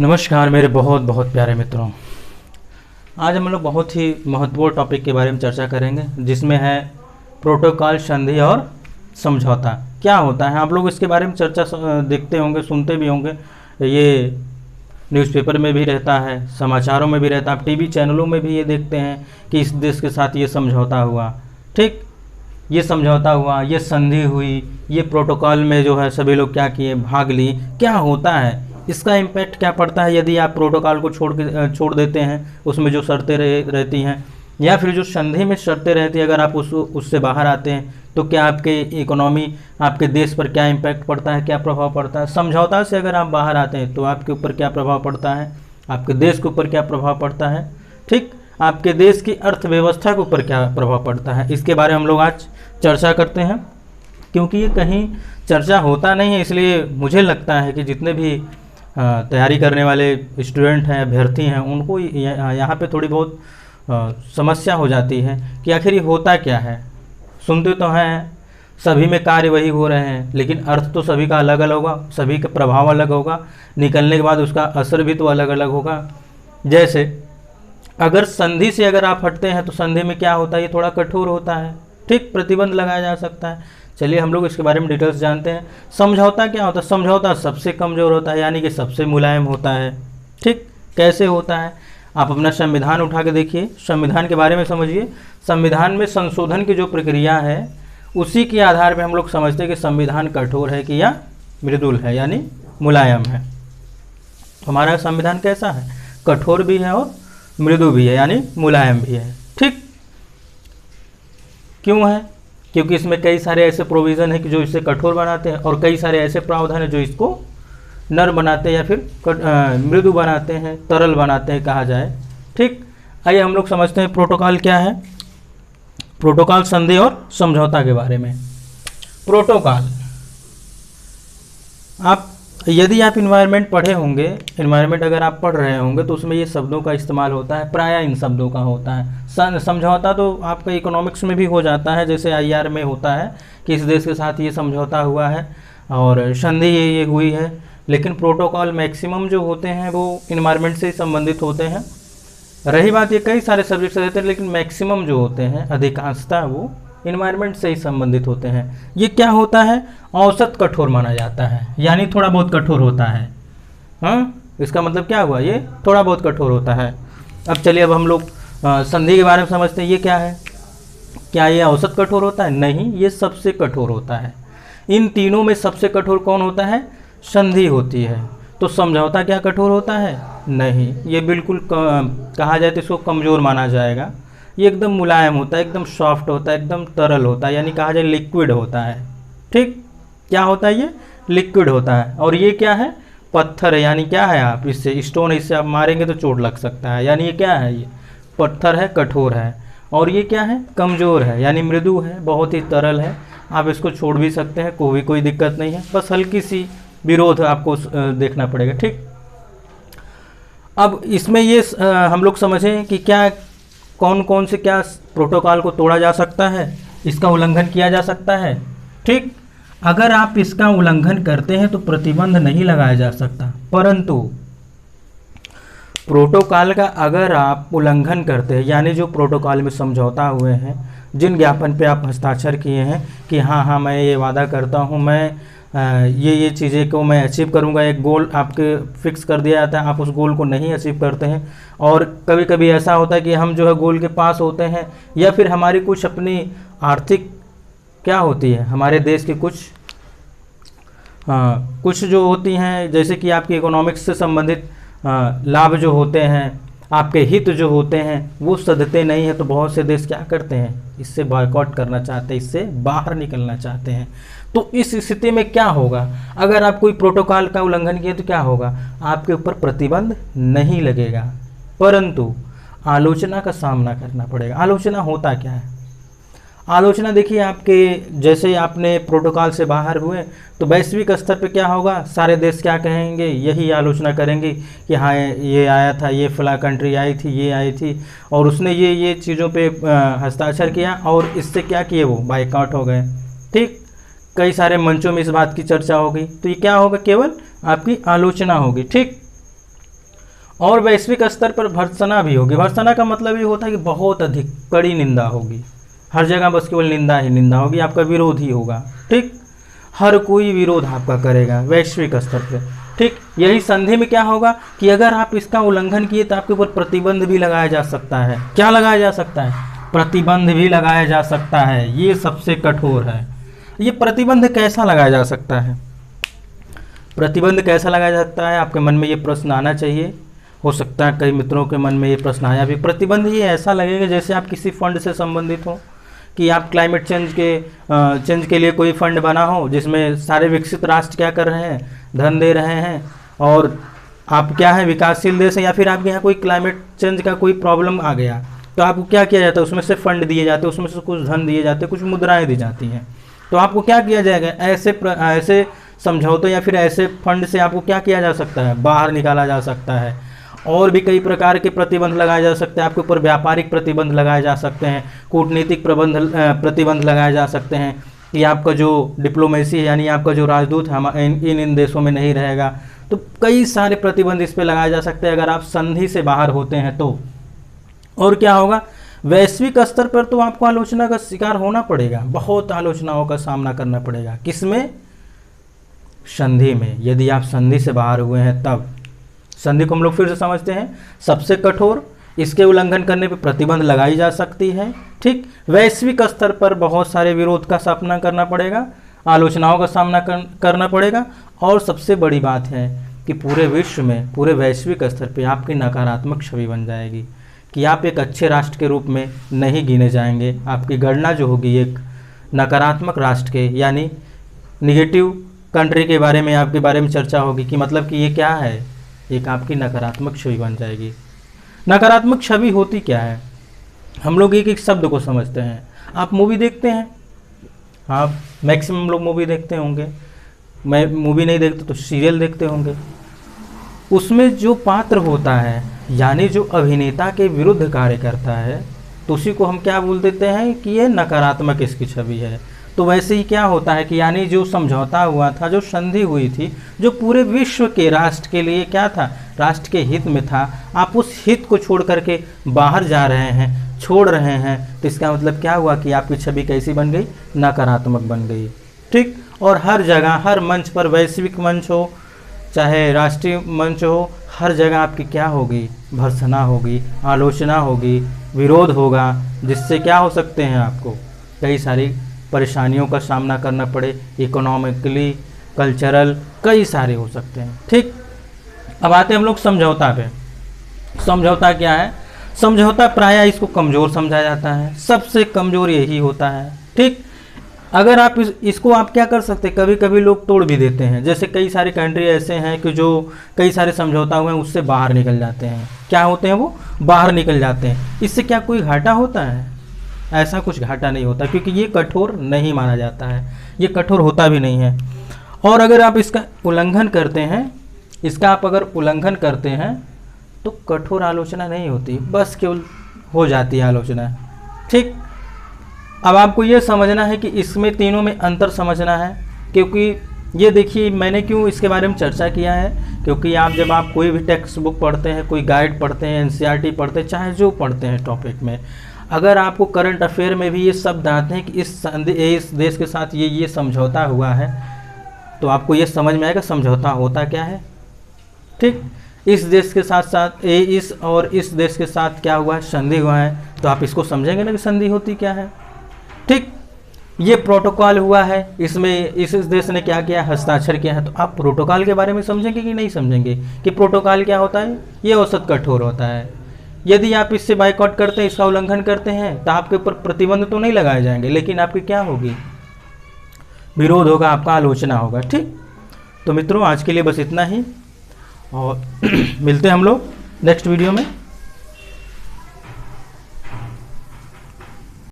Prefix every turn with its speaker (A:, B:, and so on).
A: नमस्कार मेरे बहुत बहुत प्यारे मित्रों। आज हम लोग बहुत ही महत्वपूर्ण टॉपिक के बारे में चर्चा करेंगे, जिसमें है प्रोटोकॉल, संधि और समझौता क्या होता है। आप लोग इसके बारे में चर्चा देखते होंगे, सुनते भी होंगे। ये न्यूज़पेपर में भी रहता है, समाचारों में भी रहता है, आप टीवी चैनलों में भी ये देखते हैं कि इस देश के साथ ये समझौता हुआ, ठीक, ये समझौता हुआ, ये संधि हुई, ये प्रोटोकॉल में जो है सभी लोग क्या किए, भाग लिए। क्या होता है, इसका इम्पैक्ट क्या पड़ता है यदि आप प्रोटोकॉल को छोड़ देते हैं, उसमें जो शर्तें रहती हैं, या फिर जो संधि में शर्तें रहती हैं, अगर आप उससे बाहर आते हैं तो क्या आपके इकोनॉमी, आपके देश पर क्या इम्पैक्ट पड़ता है, क्या प्रभाव पड़ता है। समझौता से अगर आप बाहर आते हैं तो आपके ऊपर क्या प्रभाव पड़ता है, आपके देश के ऊपर क्या प्रभाव पड़ता है, ठीक, आपके देश की अर्थव्यवस्था के ऊपर क्या प्रभाव पड़ता है। इसके बारे में हम लोग आज चर्चा करते हैं, क्योंकि ये कहीं चर्चा होता नहीं है। इसलिए मुझे लगता है कि जितने भी तैयारी करने वाले स्टूडेंट हैं, अभ्यर्थी हैं, उनको यहाँ पे थोड़ी बहुत समस्या हो जाती है कि आखिर ये होता क्या है। सुनते तो हैं सभी में कार्य वही हो रहे हैं, लेकिन अर्थ तो सभी का अलग अलग होगा, सभी का प्रभाव अलग होगा, निकलने के बाद उसका असर भी तो अलग अलग होगा। जैसे अगर संधि से अगर आप हटते हैं तो संधि में क्या होता है, ये थोड़ा कठोर होता है, ठीक, प्रतिबंध लगाया जा सकता है। चलिए हम लोग इसके बारे में डिटेल्स जानते हैं। समझौता क्या होता है, समझौता सबसे कमज़ोर होता है, यानी कि सबसे मुलायम होता है, ठीक। कैसे होता है, आप अपना संविधान उठा के देखिए, संविधान के बारे में समझिए। संविधान में संशोधन की जो प्रक्रिया है, उसी के आधार पर हम लोग समझते हैं कि संविधान कठोर है कि या मृदुल है, यानी मुलायम है। हमारा संविधान कैसा है, कठोर भी है और मृदु भी है, यानी मुलायम भी है, ठीक। क्यों है, क्योंकि इसमें कई सारे ऐसे प्रोविज़न हैं कि जो इसे कठोर बनाते हैं, और कई सारे ऐसे प्रावधान हैं जो इसको नर्म बनाते हैं या फिर मृदु बनाते हैं, तरल बनाते हैं कहा जाए, ठीक। आइए हम लोग समझते हैं प्रोटोकॉल क्या है, प्रोटोकॉल, संधि और समझौता के बारे में। प्रोटोकॉल, आप यदि आप इन्वायरमेंट पढ़े होंगे, इन्वायरमेंट अगर आप पढ़ रहे होंगे तो उसमें ये शब्दों का इस्तेमाल होता है, प्रायः इन शब्दों का होता है। समझौता तो आपका इकोनॉमिक्स में भी हो जाता है, जैसे आईआर में होता है कि इस देश के साथ ये समझौता हुआ है और संधि ये हुई है। लेकिन प्रोटोकॉल मैक्सिमम जो होते हैं वो इन्वायरमेंट से संबंधित होते हैं। रही बात, ये कई सारे सब्जेक्ट रहते हैं, लेकिन मैक्सिमम जो होते हैं, अधिकांशतः वो इन्वायरमेंट से ही संबंधित होते हैं। ये क्या होता है, औसत कठोर माना जाता है, यानी थोड़ा बहुत कठोर होता है। हाँ, इसका मतलब क्या हुआ, ये थोड़ा बहुत कठोर होता है। अब चलिए अब हम लोग संधि के बारे में समझते हैं। ये क्या है, क्या ये औसत कठोर होता है? नहीं, ये सबसे कठोर होता है। इन तीनों में सबसे कठोर कौन होता है, संधि होती है। तो समझौता क्या कठोर होता है? नहीं, ये बिल्कुल कहा जाए तो इसको कमज़ोर माना जाएगा। ये एकदम मुलायम होता है, एकदम सॉफ्ट होता है, एकदम तरल होता है, यानी कहा जाए लिक्विड होता है, ठीक। क्या होता है, ये लिक्विड होता है। और ये क्या है, पत्थर है, यानी क्या है, आप इससे स्टोन, इससे आप मारेंगे तो चोट लग सकता है, यानी ये क्या है, ये पत्थर है, कठोर है। और ये क्या है, कमज़ोर है, यानी मृदु है, बहुत ही तरल है, आप इसको छोड़ भी सकते हैं, कोई दिक्कत नहीं है, बस हल्की सी विरोध आपको देखना पड़ेगा, ठीक। अब इसमें ये हम लोग समझें कि क्या कौन कौन से क्या प्रोटोकॉल को तोड़ा जा सकता है, इसका उल्लंघन किया जा सकता है, ठीक। अगर आप इसका उल्लंघन करते हैं तो प्रतिबंध नहीं लगाया जा सकता, परंतु प्रोटोकॉल का अगर आप उल्लंघन करते हैं, यानी जो प्रोटोकॉल में समझौता हुए हैं, जिन ज्ञापन पे आप हस्ताक्षर किए हैं कि हाँ मैं ये वादा करता हूँ, मैं ये चीज़ें को मैं अचीव करूँगा, एक गोल आपके फिक्स कर दिया जाता है, आप उस गोल को नहीं अचीव करते हैं। और कभी कभी ऐसा होता है कि हम जो है गोल के पास होते हैं, या फिर हमारी कुछ अपनी आर्थिक क्या होती है, हमारे देश की कुछ जो होती हैं, जैसे कि आपकी इकोनॉमिक्स से संबंधित लाभ जो होते हैं, आपके हित जो होते हैं, वो सधते नहीं है, तो बहुत से देश क्या करते हैं, इससे बॉयकॉट करना चाहते हैं, इससे बाहर निकलना चाहते हैं। तो इस स्थिति में क्या होगा, अगर आप कोई प्रोटोकॉल का उल्लंघन किए तो क्या होगा, आपके ऊपर प्रतिबंध नहीं लगेगा, परंतु आलोचना का सामना करना पड़ेगा। आलोचना होता क्या है, आलोचना देखिए, आपके जैसे आपने प्रोटोकॉल से बाहर हुए तो वैश्विक स्तर पे क्या होगा, सारे देश क्या कहेंगे, यही आलोचना करेंगे कि हाँ ये आया था, ये फला कंट्री आई थी, ये आई थी और उसने ये चीज़ों पे हस्ताक्षर किया और इससे क्या किए, वो बाइकआउट हो गए, ठीक। कई सारे मंचों में इस बात की चर्चा होगी, तो ये क्या होगा, केवल आपकी आलोचना होगी, ठीक। और वैश्विक स्तर पर भर्त्सना भी होगी। भर्त्सना का मतलब ये होता है कि बहुत अधिक कड़ी निंदा होगी, हर जगह बस केवल निंदा ही निंदा होगी, आपका विरोध ही होगा। ठीक, हर कोई विरोध आपका करेगा वैश्विक स्तर पर। ठीक, यही संधि में क्या होगा कि अगर आप इसका उल्लंघन किए तो आपके ऊपर प्रतिबंध भी लगाया जा सकता है। क्या लगाया जा सकता है? प्रतिबंध भी लगाया जा सकता है। ये सबसे कठोर है। ये प्रतिबंध कैसा लगाया जा सकता है? प्रतिबंध कैसा लगाया जा सकता है? आपके मन में ये प्रश्न आना चाहिए। हो सकता है कई मित्रों के मन में ये प्रश्न आया भी। प्रतिबंध ये ऐसा लगेगा जैसे आप किसी फंड से संबंधित हो, कि आप क्लाइमेट चेंज के लिए कोई फंड बना हो जिसमें सारे विकसित राष्ट्र क्या कर रहे हैं, धन दे रहे हैं, और आप क्या है विकासशील देश है, या फिर आपके यहाँ कोई क्लाइमेट चेंज का कोई प्रॉब्लम आ गया तो आपको क्या किया जाता है, उसमें से फंड दिए जाते हैं, उसमें से कुछ धन दिए जाते हैं, कुछ मुद्राएं दी जाती हैं। तो आपको क्या किया जाएगा, ऐसे समझौते या फिर ऐसे फंड से आपको क्या किया जा सकता है, बाहर निकाला जा सकता है। और भी कई प्रकार के प्रतिबंध लगाए जा सकते हैं। आपके ऊपर व्यापारिक प्रतिबंध लगाए जा सकते हैं, कूटनीतिक प्रतिबंध लगाए जा सकते हैं कि आपका जो डिप्लोमेसी है यानी आपका जो राजदूत है इन देशों में नहीं रहेगा। तो कई सारे प्रतिबंध इस पर लगाए जा सकते हैं अगर आप संधि से बाहर होते हैं तो। और क्या होगा, वैश्विक स्तर पर तो आपको आलोचना का शिकार होना पड़ेगा, बहुत आलोचनाओं का सामना करना पड़ेगा। किसमें? संधि में। यदि आप संधि से बाहर हुए हैं तब। संधि को हम लोग फिर से समझते हैं, सबसे कठोर, इसके उल्लंघन करने पर प्रतिबंध लगाई जा सकती है। ठीक, वैश्विक स्तर पर बहुत सारे विरोध का सामना करना पड़ेगा, आलोचनाओं का सामना करना पड़ेगा। और सबसे बड़ी बात है कि पूरे विश्व में, पूरे वैश्विक स्तर पर आपकी नकारात्मक छवि बन जाएगी, कि आप एक अच्छे राष्ट्र के रूप में नहीं गिने जाएंगे। आपकी गणना जो होगी एक नकारात्मक राष्ट्र के यानी निगेटिव कंट्री के बारे में, आपके बारे में चर्चा होगी कि मतलब कि ये क्या है, एक आपकी नकारात्मक छवि बन जाएगी। नकारात्मक छवि होती क्या है? हम लोग एक एक शब्द को समझते हैं। आप मूवी देखते हैं, आप मैक्सिमम लोग मूवी देखते होंगे, मैं मूवी नहीं देखता तो सीरियल देखते होंगे। उसमें जो पात्र होता है यानी जो अभिनेता के विरुद्ध कार्य करता है तो उसी को हम क्या बोल देते हैं कि ये नकारात्मक इसकी छवि है। तो वैसे ही क्या होता है कि यानी जो समझौता हुआ था, जो संधि हुई थी, जो पूरे विश्व के राष्ट्र के लिए क्या था, राष्ट्र के हित में था, आप उस हित को छोड़ करके बाहर जा रहे हैं, छोड़ रहे हैं, तो इसका मतलब क्या हुआ कि आपकी छवि कैसी बन गई, नकारात्मक बन गई। ठीक, और हर जगह, हर मंच पर, वैश्विक मंच हो चाहे राष्ट्रीय मंच हो, हर जगह आपकी क्या होगी, भर्त्सना होगी, आलोचना होगी, विरोध होगा, जिससे क्या हो सकते हैं आपको कई सारी परेशानियों का सामना करना पड़े, इकोनॉमिकली, कल्चरल, कई सारे हो सकते हैं। ठीक, अब आते हैं हम लोग समझौता पे। समझौता क्या है? समझौता प्रायः इसको कमज़ोर समझा जाता है, सबसे कमज़ोर यही होता है। ठीक, अगर आप इसको आप क्या कर सकते हैं, कभी कभी लोग तोड़ भी देते हैं। जैसे कई सारे कंट्री ऐसे हैं कि जो कई सारे समझौता हुए हैं उससे बाहर निकल जाते हैं। क्या होते हैं वो? बाहर निकल जाते हैं। इससे क्या कोई घाटा होता है? ऐसा कुछ घाटा नहीं होता, क्योंकि ये कठोर नहीं माना जाता है, ये कठोर होता भी नहीं है। और अगर आप इसका उल्लंघन करते हैं, इसका आप अगर उल्लंघन करते हैं तो कठोर आलोचना नहीं होती, बस केवल हो जाती है आलोचना। ठीक, अब आपको ये समझना है कि इसमें तीनों में अंतर समझना है, क्योंकि ये देखिए मैंने क्यों इसके बारे में चर्चा किया है, क्योंकि जब आप कोई भी टेक्स्ट बुक पढ़ते हैं, कोई गाइड पढ़ते हैं, एनसीईआरटी पढ़ते हैं, चाहे जो पढ़ते हैं टॉपिक में, अगर आपको करंट अफेयर में भी ये शब्द आते हैं कि इस देश के साथ ये समझौता हुआ है, तो आपको ये समझ में आएगा समझौता होता क्या है। ठीक, इस देश के साथ साथ इस देश के साथ क्या हुआ है, संधि हुआ है, तो आप इसको समझेंगे ना कि संधि होती क्या है। ठीक, ये प्रोटोकॉल हुआ है, इसमें इस देश ने क्या किया, हस्ताक्षर किया है, तो आप प्रोटोकॉल के बारे में समझेंगे कि नहीं समझेंगे कि प्रोटोकॉल क्या होता है, ये औसत कठोर होता है। यदि आप इससे बाइकआउट करते हैं, इसका उल्लंघन करते हैं, तो आपके ऊपर प्रतिबंध तो नहीं लगाए जाएंगे, लेकिन आपकी क्या होगी, विरोध होगा, आपका आलोचना होगा। ठीक, तो मित्रों आज के लिए बस इतना ही, और मिलते हैं हम लोग नेक्स्ट वीडियो में।